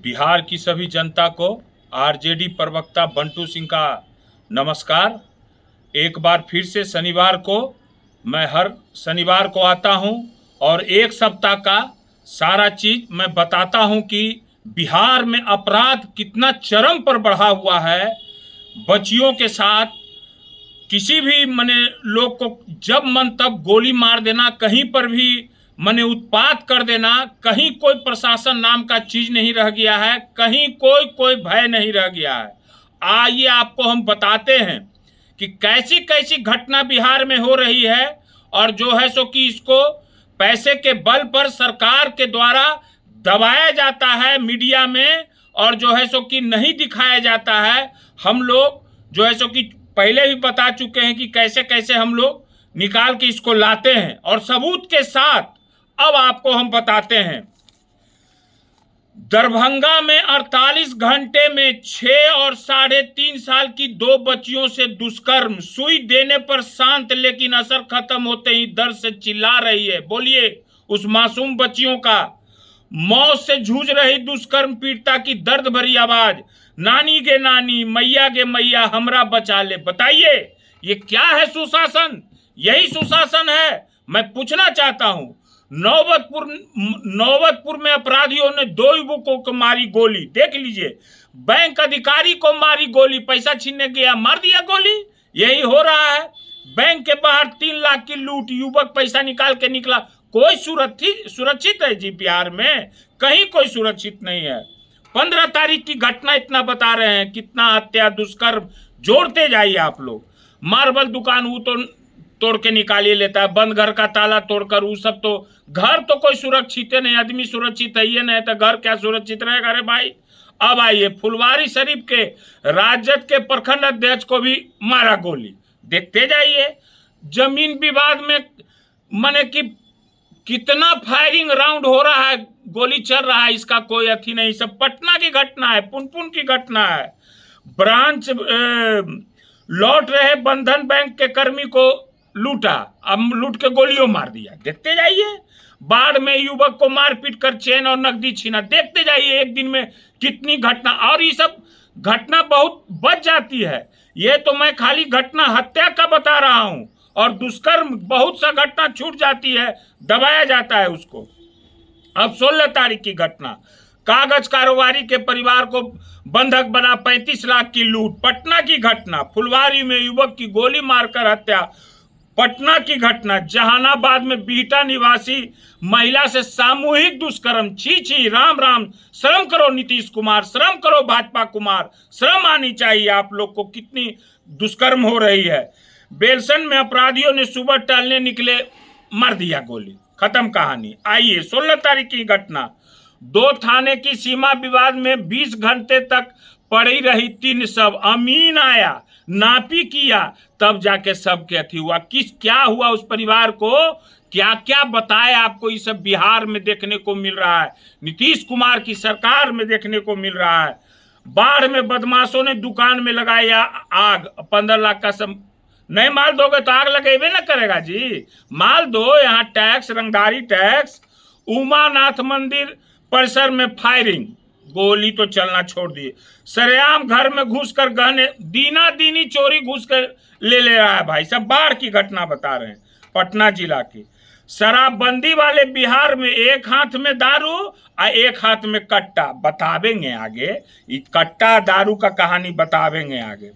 बिहार की सभी जनता को आरजेडी प्रवक्ता बंटू सिंह का नमस्कार। एक बार फिर से शनिवार को मैं हर शनिवार को आता हूं और एक सप्ताह का सारा चीज़ मैं बताता हूं कि बिहार में अपराध कितना चरम पर बढ़ा हुआ है। बच्चियों के साथ किसी भी लोग को जब मन तब गोली मार देना, कहीं पर भी उत्पात कर देना, कहीं कोई प्रशासन नाम का चीज नहीं रह गया है, कहीं कोई भय नहीं रह गया है। आइए आपको हम बताते हैं कि कैसी कैसी घटना बिहार में हो रही है और जो है सो कि इसको पैसे के बल पर सरकार के द्वारा दबाया जाता है मीडिया में और जो है सो कि नहीं दिखाया जाता है। हम लोग जो है सो कि पहले भी बता चुके हैं कि कैसे कैसे हम लोग निकाल के इसको लाते हैं और सबूत के साथ अब आपको हम बताते हैं। दरभंगा में 48 घंटे में 6 और 3.5 साल की 2 बच्चियों से दुष्कर्म, सुई देने पर शांत लेकिन असर खत्म होते ही दर्द से चिल्ला रही है। बोलिए उस मासूम बच्चियों का मौत से जूझ रही दुष्कर्म पीड़िता की दर्द भरी आवाज, नानी गे नानी, मैया गे मैया, हमरा बचा ले। बताइए ये क्या है सुशासन? यही सुशासन है? मैं पूछना चाहता हूं। नौबतपुर में अपराधियों ने 2 युवकों को मारी गोली। देख लीजिए, बैंक अधिकारी को मारी गोली, पैसा छीनने गया मार दिया गोली। यही हो रहा है। बैंक के बाहर 3 लाख की लूट, युवक पैसा निकाल के निकला। कोई सुरक्षित है जी बिहार में? कहीं कोई सुरक्षित नहीं है। 15 तारीख की घटना इतना बता रहे हैं, कितना हत्या दुष्कर्म जोड़ते जाइए आप लोग। मार्बल दुकान वो तो तोड़ के निकालिए लेता है, बंद घर का ताला तोड़कर, वो सब तो घर तो कोई सुरक्षित नहीं, आदमी सुरक्षित है ये नहीं तो घर क्या सुरक्षित रहेगा? अरे भाई अब आइए, फुलवारी शरीफ के राजद के प्रखंड अध्यक्ष को भी मारा गोली। देखते जाइए। जमीन विवाद में कि कितना फायरिंग राउंड हो रहा है, गोली चल रहा है, इसका कोई अथी नहीं। सब पटना की घटना है, पुनपुन की घटना है। ब्रांच लौट रहे बंधन बैंक के कर्मी को लूटा, अब लूट के गोलियों मार दिया। देखते जाइए। बाढ़ में युवक को मारपीट कर चेन और नकदी छीना। देखते जाइए एक दिन में कितनी घटना, और ये सब घटना बहुत बच जाती है। ये तो मैं खाली घटना हत्या का बता रहा हूं, और दुष्कर्म बहुत सा घटना छूट जाती है, दबाया जाता है उसको। अब 16 तारीख की घटना, कागज कारोबारी के परिवार को बंधक बना 35 लाख की लूट। पटना की घटना, फुलवारी में युवक की गोली मारकर हत्या। पटना की घटना, जहानाबाद में बिहटा निवासी महिला से सामूहिक दुष्कर्म। छी छी, राम राम, शर्म करो नीतीश कुमार, शर्म करो भाजपा कुमार, शर्म आनी चाहिए आप लोग को। कितनी दुष्कर्म हो रही है। बेलसन में अपराधियों ने सुबह टहलने निकले, मार दिया गोली, खत्म कहानी। आइए 16 तारीख की घटना, 2 थाने की सीमा विवाद में 20 घंटे तक पड़ी रही 3 शव। अमीन आया, नापी किया, तब जाके सब के अथी हुआ। क्या हुआ उस परिवार को, क्या क्या बताए आपको? ये सब बिहार में देखने को मिल रहा है, नीतीश कुमार की सरकार में देखने को मिल रहा है। बाढ़ में बदमाशों ने दुकान में लगाया आग, 15 लाख का नहीं माल दोगे तो आग लगेबे ना करेगा जी। माल दो, यहाँ टैक्स, रंगदारी टैक्स। उमानाथ मंदिर परिसर में फायरिंग, गोली तो चलना छोड़ दिए। सरेआम घर में घुसकर गहने, दीना दीनी चोरी घुसकर ले रहा है भाई। सब बाढ़ की घटना बता रहे हैं पटना जिला की। शराबबंदी वाले बिहार में एक हाथ में दारू और एक हाथ में कट्टा। बतावेंगे आगे, ये कट्टा दारू का कहानी बतावेंगे आगे।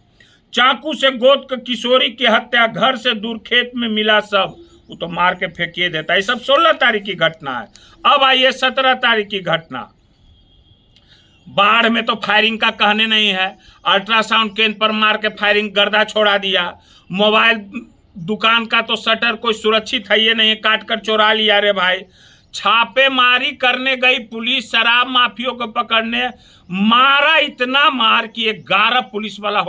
चाकू से गोद के किशोरी की हत्या, घर से दूर खेत में मिला सब, वो तो मार के फेंकिए देता है। सब 16 तारीख की घटना है। अब आइए 17 तारीख की घटना। बाढ़ में तो फायरिंग का कहने नहीं है, अल्ट्रासाउंड केंद्र पर मार के फायरिंग गर्दा छोड़ा दिया। मोबाइल दुकान का तो शटर कोई सुरक्षित है ये नहीं, काट कर चोरा लिया। रे भाई, छापेमारी करने गई पुलिस शराब माफियों को पकड़ने, मारा इतना मार कि 11 पुलिस वाला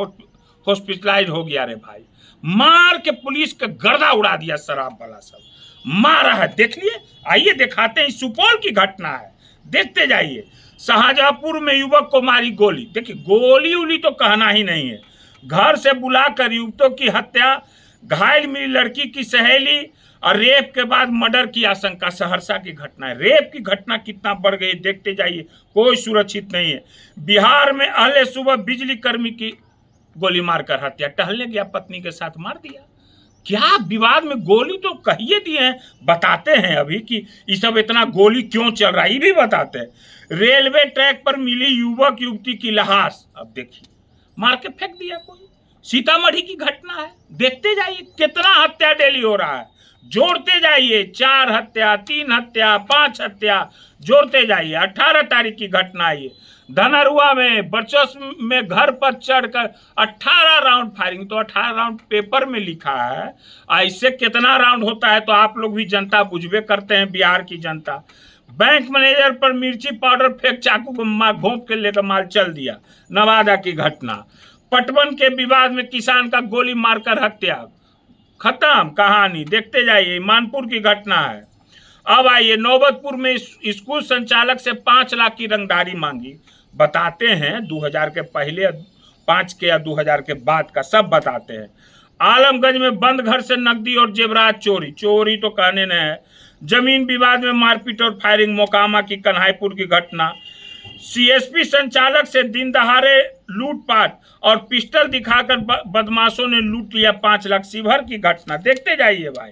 हॉस्पिटलाइज हो गया। रे भाई, मार के पुलिस का गर्दा उड़ा दिया, शराब वाला सब मारा है। देख लिए, आइए दिखाते हैं। सुपौल की घटना है, देखते जाइए। शाहजहांपुर में युवक को मारी गोली। देखिए, गोली उली तो कहना ही नहीं है। घर से बुलाकर युवकों की हत्या, घायल मिली लड़की की सहेली, और रेप के बाद मर्डर की आशंका, सहरसा की घटना है। रेप की घटना कितना बढ़ गई देखते जाइए, कोई सुरक्षित नहीं है। बिहार में अहले सुबह बिजली कर्मी की गोली मारकर हत्या, टहलने गया पत्नी के साथ मार दिया। क्या विवाद में गोली तो कहिए दिए हैं, बताते हैं अभी कि ये सब इतना गोली क्यों चल रहा है, ये भी बताते हैं। रेलवे ट्रैक पर मिली युवक युवती की लाश, अब देखिए मार के फेंक दिया कोई। सीतामढ़ी की घटना है, देखते जाइए कितना हत्या डेली हो रहा है, जोड़ते जाइए, 4 हत्या, 3 हत्या, 5 हत्या, जोड़ते जाइए। 18 तारीख की घटना है ये, धनरुआ में वर्चस्व में घर पर चढ़कर 18 राउंड फायरिंग। तो 18 राउंड पेपर में लिखा है, ऐसे कितना राउंड होता है तो आप लोग भी जनता बुझबे करते हैं, बिहार की जनता। बैंक मैनेजर पर मिर्ची पाउडर फेंक चाकू को घोंप के लेकर माल चल दिया, नवादा की घटना। पटवन के विवाद में किसान का गोली मारकर हत्या, खत्म कहानी, देखते जाइए। मानपुर की घटना है। अब आइए, नौबतपुर में स्कूल संचालक से 5 लाख की रंगदारी मांगी, बताते हैं 2000 के पहले 5 के या 2000 के बाद का सब बताते हैं। आलमगंज में बंद घर से नकदी और जेवरात चोरी, चोरी तो कहने न है। जमीन विवाद में मारपीट और फायरिंग, मोकामा की कन्हाईपुर की घटना। सीएसपी संचालक से दिन दहाड़े लूटपाट और पिस्टल दिखाकर बदमाशों ने लूट लिया 5 लाख, शिवहर की घटना, देखते जाइए भाई।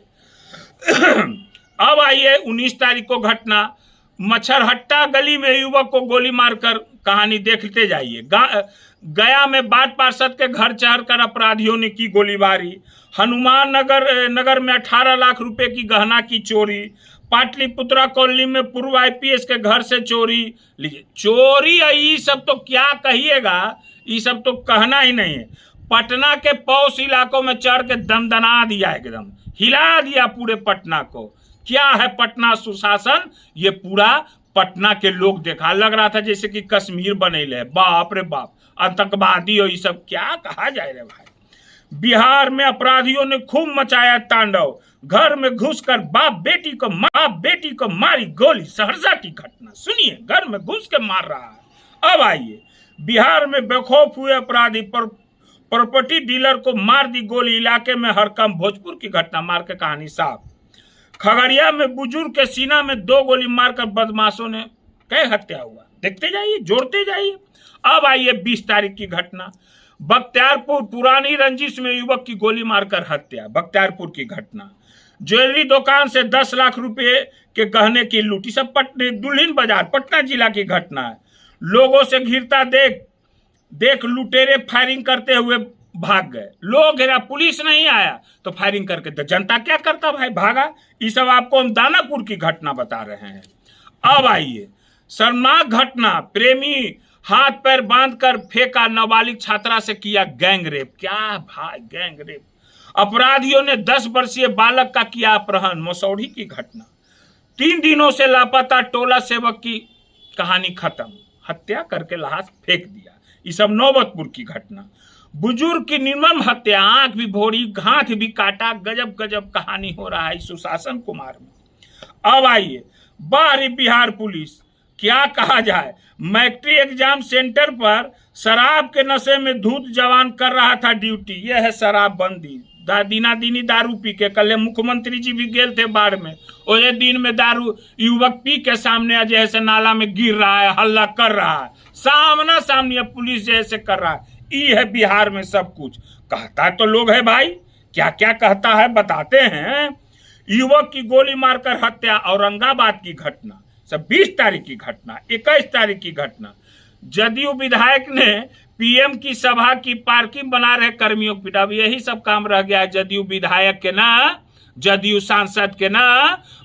अब आइए 19 तारीख को घटना, मच्छरहट्टा गली में युवक को गोली मारकर, कहानी देखते जाइए। गया में वार्ड पार्षद के घर चढ़कर अपराधियों ने की गोलीबारी। हनुमान नगर में 18 लाख रुपए की गहना की चोरी। पाटलिपुत्रा कॉलोनी में पूर्व आईपीएस के घर से चोरी। लीजिए, चोरी ये सब तो क्या कहिएगा, ये सब तो कहना ही नहीं है। पटना के पौष इलाकों में चढ़ के दमदना दिया, एकदम हिला दिया पूरे पटना को। क्या है पटना सुशासन, ये पूरा पटना के लोग देखा, लग रहा था जैसे कि कश्मीर बनेले, बाप रे बाप, आतंकवादी और ये सब क्या कहा जाए रे भाई। बिहार में अपराधियों ने खूब मचाया तांडव, घर में घुसकर बाप बेटी को मारी गोली, सहरसा की घटना सुनिए, घर में घुस के मार रहा है। अब आइए, बिहार में बेखौफ हुए अपराधी प्रॉपर्टी डीलर को मार दी गोली, इलाके में हड़कंप, भोजपुर की घटना, मार के कहानी साफ। खगड़िया में बुजुर्ग के सीना में 2 गोली मारकर बदमाशों ने कई हत्या हुआ, देखते जाइए, जोड़ते जाइए। अब आइए 20 तारीख की घटना, बख्तियारपुर पुरानी रंजिश में युवक की गोली मारकर हत्या, बख्तियारपुर की घटना। ज्वेलरी दुकान से 10 लाख रुपए के गहने की लूटी, सब दुल्हिन बाजार पटना जिला की घटना है। लोगों से घिरता देख लुटेरे फायरिंग करते हुए भाग गए, लोग घेरा, पुलिस नहीं आया तो फायरिंग करके, तो जनता क्या करता भाई, भागा। ये सब आपको हम दानापुर की घटना बता रहे हैं। अब आइए, शर्मनाक घटना, प्रेमी हाथ पैर बांधकर फेंका, नाबालिग छात्रा से किया गैंग रेप। क्या भाई, गैंग रेप। अपराधियों ने 10 वर्षीय बालक का किया अपहरण, मसौढ़ी की घटना। 3 दिनों से लापता टोला सेवक की कहानी खत्म, हत्या करके लाश फेंक दिया। ये सब नौबतपुर की घटना। बुजुर्ग की निर्मम हत्या, आंख भी भोरी, हाथ भी काटा, गजब गजब कहानी हो रहा है सुशासन कुमार में। अब आइए, बाहरी बिहार पुलिस, क्या कहा जाए, मैट्रिक एग्जाम सेंटर पर शराब के नशे में धूत जवान कर रहा था ड्यूटी। यह है शराबबंदी, दिनी दारू पी के, कल मुख्यमंत्री जी भी गए थे बाढ़ में, और दिन में दारू युवक पी के सामने जैसे नाला में गिर रहा है, हल्ला कर रहा है, सामना सामने पुलिस जैसे कर रहा है। ये है बिहार में सब कुछ, कहता तो लोग है भाई, क्या क्या कहता है बताते हैं। युवक की गोली मारकर हत्या, औरंगाबाद की घटना, सब 20 तारीख की घटना। 21 तारीख की घटना, जदयू विधायक ने पीएम की सभा की पार्किंग बना रहे कर्मियों को पिटा। यही सब काम रह गया है जदयू विधायक के ना, जदयू सांसद के ना,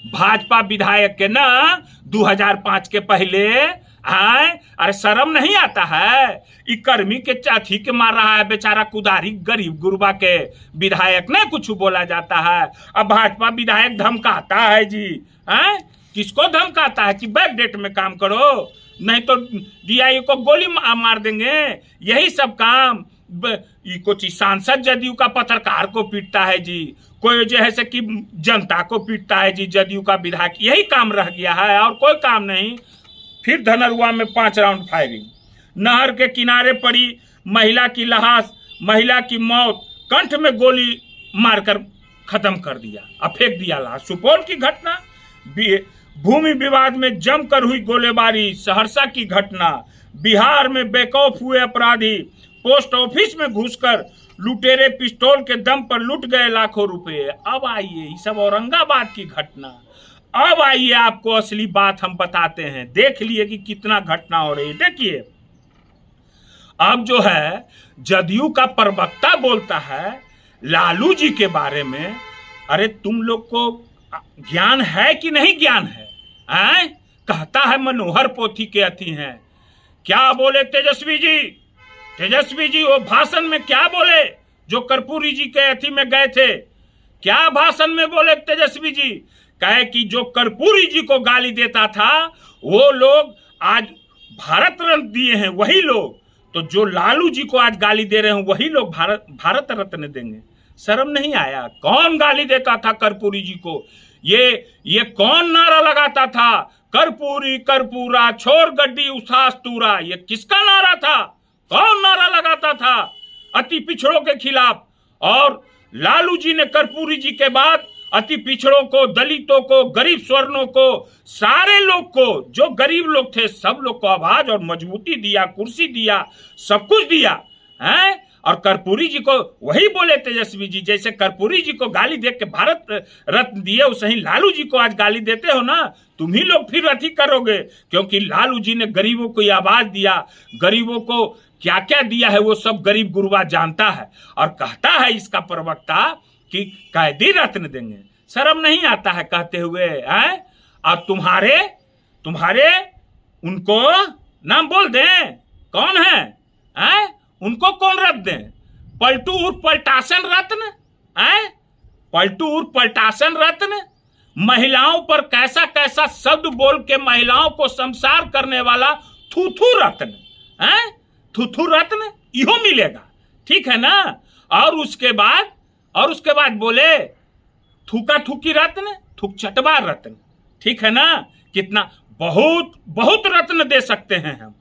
भाजपा विधायक के ना, 2005 के पहले। अरे शर्म नहीं आता है, ये कर्मी के चाथी के मार रहा है बेचारा, कुदारी गरीब गुरबा के विधायक ने कुछ बोला जाता है। अब भाजपा विधायक धमकाता है जी, हैं, किसको धमकाता है कि बैक डेट में काम करो, नहीं तो डीआई को गोली मार देंगे। यही सब काम, कुछ सांसद जदयू का पत्रकार को पीटता है जी, कोई जो है से कि जनता को पीटता है जी, जदयू का विधायक, यही काम रह गया है और कोई काम नहीं। फिर धनरुआ में 5 राउंड फायरिंग, नहर के किनारे पड़ी महिला की लाश, महिला की मौत, कंठ में गोली मारकर खत्म कर दिया, अब फेंक दिया लाश। सुपौल की घटना, भूमि विवाद में जमकर हुई गोलीबारी, सहरसा की घटना, बिहार में बेखौफ हुए अपराधी, पोस्ट ऑफिस में घुसकर लुटेरे पिस्तौल के दम पर लूट गए लाखों रुपए। अब आइए, ये सब औरंगाबाद की घटना। अब आइए आपको असली बात हम बताते हैं, देख लिए कि कितना घटना हो रही है। देखिए, अब जो है जदयू का प्रवक्ता बोलता है लालू जी के बारे में, अरे तुम लोग को ज्ञान है कि नहीं ज्ञान है? कहता है मनोहर पोथी के अथी हैं। क्या बोले तेजस्वी जी? तेजस्वी जी वो भाषण में क्या बोले जो कर्पूरी जी के अथी में गए थे? क्या भाषण में बोले तेजस्वी जी? कहे कि जो कर्पूरी जी को गाली देता था वो लोग आज भारत रत्न दिए हैं वही लोग, तो जो लालू जी को आज गाली दे रहे हैं वही लोग भारत रत्न देंगे। शर्म नहीं आया? कौन गाली देता था कर्पूरी जी को? ये कौन नारा लगाता था? कर्पूरी कर्पूरा छोड़ गड्डी उसास तूरा, ये किसका नारा था? कौन नारा लगाता था अति पिछड़ों के खिलाफ? और लालू जी ने कर्पूरी जी के बाद अति पिछड़ों को, दलितों को, गरीब स्वर्णों को, सारे लोग को, जो गरीब लोग थे सब लोग को आवाज और मजबूती दिया, कुर्सी दिया, सब कुछ दिया है। और कर्पूरी जी को वही बोले तेजस्वी जी, जैसे कर्पूरी जी को गाली दे के भारत रत्न दिए उसे ही लालू जी को आज गाली देते हो ना, तुम ही लोग फिर अथी करोगे। क्योंकि लालू जी ने गरीबों को आवाज दिया, गरीबों को क्या क्या दिया है वो सब गरीब गुरुआ जानता है। और कहता है इसका प्रवक्ता कि कैदी रत्न देंगे। शर्म नहीं आता है कहते हुए? और तुम्हारे उनको नाम बोल दें, कौन है? उनको कौन रत्न दें? पलटू उर्फ पलटासन रत्न, पलटू उर्फ पलटासन रत्न। महिलाओं पर कैसा कैसा शब्द बोल के महिलाओं को संसार करने वाला थूथू रत्न, थूथू रत्न इहो मिलेगा, ठीक है ना? और उसके बाद बोले थूका थूकी रत्न, थूक चटवा रत्न, ठीक है ना? कितना बहुत बहुत रत्न दे सकते हैं हम,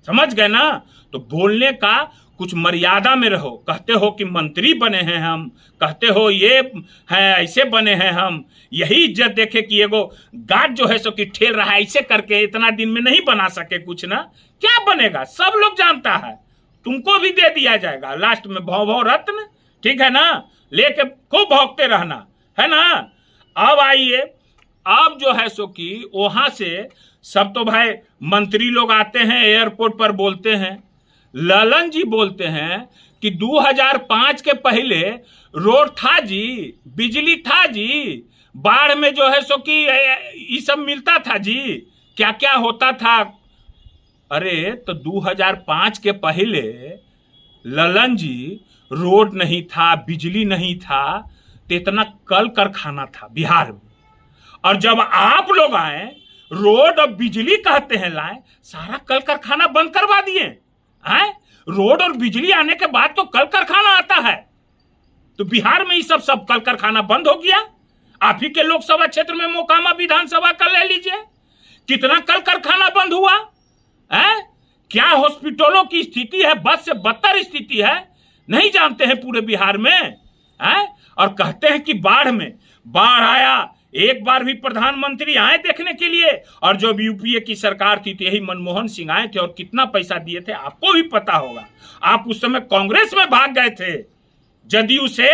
समझ गए ना? तो बोलने का कुछ मर्यादा में रहो। कहते हो कि मंत्री बने हैं हम, कहते हो ये है ऐसे बने हैं हम, यही इज्जत देखे कि एगो गार्ड जो है सो कि ठेल रहा है ऐसे करके, इतना दिन में नहीं बना सके कुछ ना, क्या बनेगा सब लोग जानता है। तुमको भी दे दिया जाएगा लास्ट में भौ रत्न, ठीक है ना? लेके खूब भौंकते रहना, है ना? अब आइए, अब जो है सो कि वहां से सब तो भाई मंत्री लोग आते हैं एयरपोर्ट पर, बोलते हैं। ललन जी बोलते हैं कि 2005 के पहले रोड था जी, बिजली था जी, बाढ़ में जो है सो कि ये सब मिलता था जी, क्या क्या होता था। अरे तो 2005 के पहले ललन जी रोड नहीं था, बिजली नहीं था, तो इतना कल कारखाना था बिहार में। और जब आप लोग आए, रोड और बिजली कहते हैं लाए, सारा कल कारखाना बंद करवा दिए। रोड और बिजली आने के बाद तो कल कारखाना आता है, तो बिहार में ये सब कल कारखाना बंद हो गया। आप ही के लोकसभा क्षेत्र में मोकामा विधानसभा का ले लीजिए, कितना कल कारखाना बंद हुआ है। क्या हॉस्पिटलों की स्थिति है, बद से बदतर स्थिति है, नहीं जानते हैं पूरे बिहार में। और कहते हैं कि बाढ़ आया, एक बार भी प्रधानमंत्री आए देखने के लिए। और जब यूपीए की सरकार थी तो यही मनमोहन सिंह आए थे और कितना पैसा दिए थे आपको भी पता होगा। आप उस समय कांग्रेस में भाग गए थे, जदयू से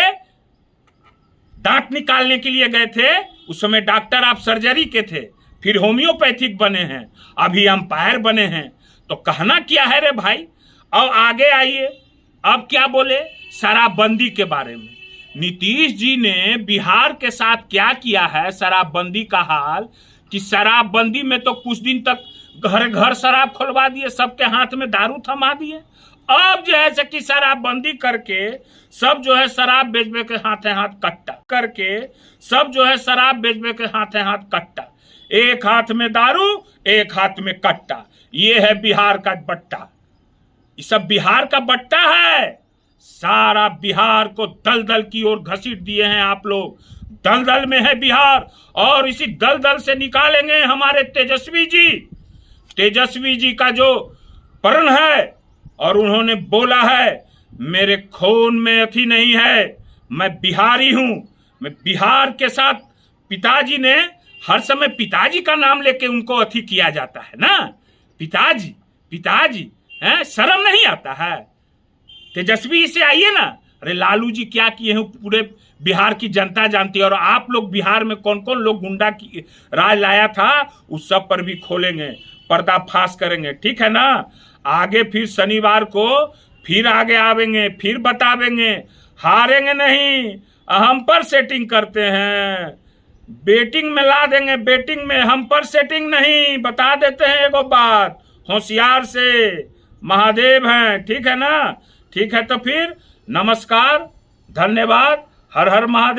दांत निकालने के लिए गए थे। उस समय डॉक्टर आप सर्जरी के थे, फिर होम्योपैथिक बने हैं, अभी अंपायर बने हैं। तो कहना क्या है रे भाई। अब आगे आइए, अब क्या बोले शराबबंदी के बारे में। नीतीश जी ने बिहार के साथ क्या किया है, शराबबंदी का हाल, कि शराबबंदी में तो कुछ दिन तक घर घर शराब खुलवा दिए, सबके हाथ में दारू थमा दिए। अब जो है कि शराबबंदी करके सब जो है शराब बेच के हाथ कट्टा करके, सब जो है शराब बेच के हाथ कट्टा, एक हाथ में दारू एक हाथ में कट्टा। ये है बिहार का बट्टा, ये सब बिहार का बट्टा है। सारा बिहार को दलदल की ओर घसीट दिए हैं आप लोग। दलदल में है बिहार, और इसी दलदल से निकालेंगे हमारे तेजस्वी जी। तेजस्वी जी का जो प्रण है, और उन्होंने बोला है मेरे खून में अथी नहीं है, मैं बिहारी हूं, बिहार के साथ पिताजी ने हर समय पिताजी का नाम लेके उनको अथी किया जाता है ना, पिताजी पिताजी हैं, शर्म नहीं आता है? तेजस्वी से आइए ना। अरे लालू जी क्या किए हैं पूरे बिहार की जनता जानती है, और आप लोग बिहार में कौन कौन लोग गुंडा की राज लाया था उस सब पर भी खोलेंगे, पर्दाफाश करेंगे, ठीक है ना। आगे फिर शनिवार को फिर आगे आवेंगे, फिर बतावेंगे, हारेंगे नहीं। हम पर सेटिंग करते हैं, बेटिंग में ला देंगे, बेटिंग में हम पर सेटिंग नहीं। बता देते हैं एगो बात होशियार से, महादेव हैं, ठीक है ना। ठीक है तो फिर नमस्कार, धन्यवाद, हर हर महादेव।